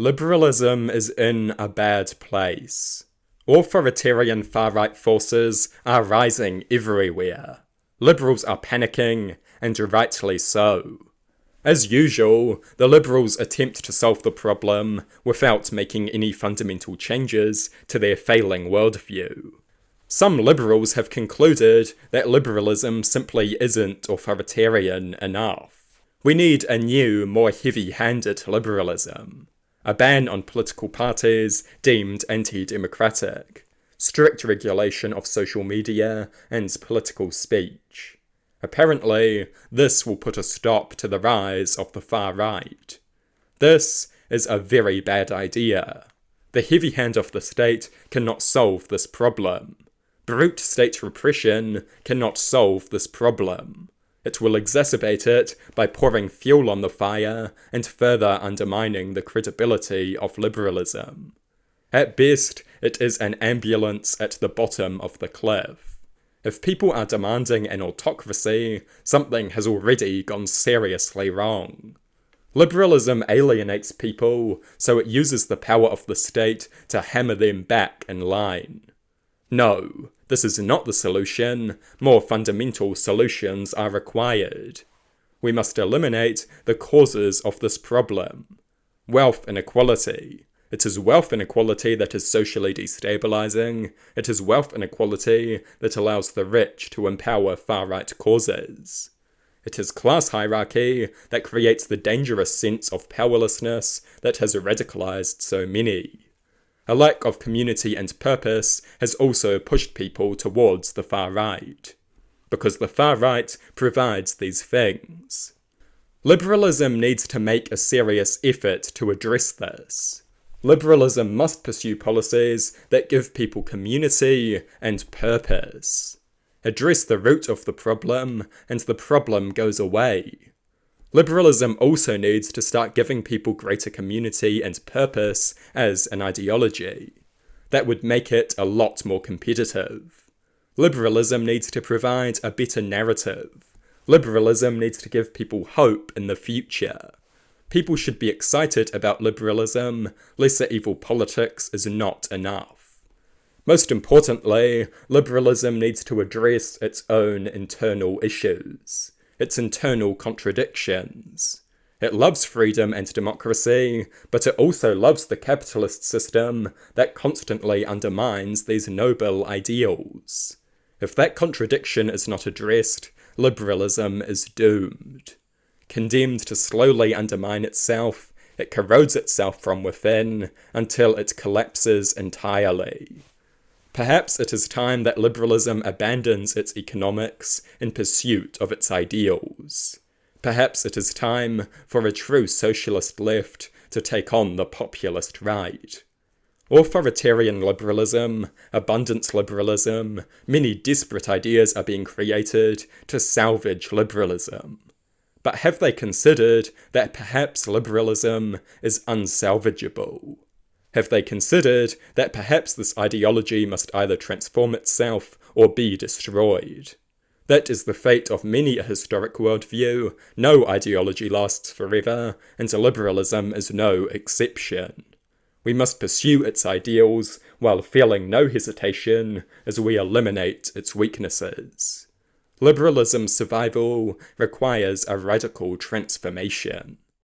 Liberalism is in a bad place. Authoritarian far-right forces are rising everywhere. Liberals are panicking, and rightly so. As usual, the Liberals attempt to solve the problem without making any fundamental changes to their failing worldview. Some Liberals have concluded that liberalism simply isn't authoritarian enough. We need a new, more heavy-handed liberalism. A ban on political parties deemed anti-democratic. Strict regulation of social media and political speech. Apparently, this will put a stop to the rise of the far right. This is a very bad idea. The heavy hand of the state cannot solve this problem. Brute state repression cannot solve this problem. It will exacerbate it by pouring fuel on the fire and further undermining the credibility of liberalism. At best, it is an ambulance at the bottom of the cliff. If people are demanding an autocracy, something has already gone seriously wrong. Liberalism alienates people, so it uses the power of the state to hammer them back in line. No, this is not the solution. More fundamental solutions are required. We must eliminate the causes of this problem. Wealth inequality. It is wealth inequality that is socially destabilizing. It is wealth inequality that allows the rich to empower far-right causes. It is class hierarchy that creates the dangerous sense of powerlessness that has radicalized so many. A lack of community and purpose has also pushed people towards the far right, because the far right provides these things. Liberalism needs to make a serious effort to address this. Liberalism must pursue policies that give people community and purpose. Address the root of the problem, and the problem goes away. Liberalism also needs to start giving people greater community and purpose as an ideology. That would make it a lot more competitive. Liberalism needs to provide a better narrative. Liberalism needs to give people hope in the future. People should be excited about liberalism. Lesser evil politics is not enough. Most importantly, liberalism needs to address its own internal issues. Its internal contradictions. It loves freedom and democracy, but it also loves the capitalist system that constantly undermines these noble ideals. If that contradiction is not addressed, liberalism is doomed. Condemned to slowly undermine itself, it corrodes itself from within until it collapses entirely. Perhaps it is time that liberalism abandons its economics in pursuit of its ideals. Perhaps it is time for a true socialist left to take on the populist right. Authoritarian liberalism, abundance liberalism, many desperate ideas are being created to salvage liberalism. But have they considered that perhaps liberalism is unsalvageable? Have they considered that perhaps this ideology must either transform itself or be destroyed? That is the fate of many a historic worldview. No ideology lasts forever, and liberalism is no exception. We must pursue its ideals while feeling no hesitation as we eliminate its weaknesses. Liberalism's survival requires a radical transformation.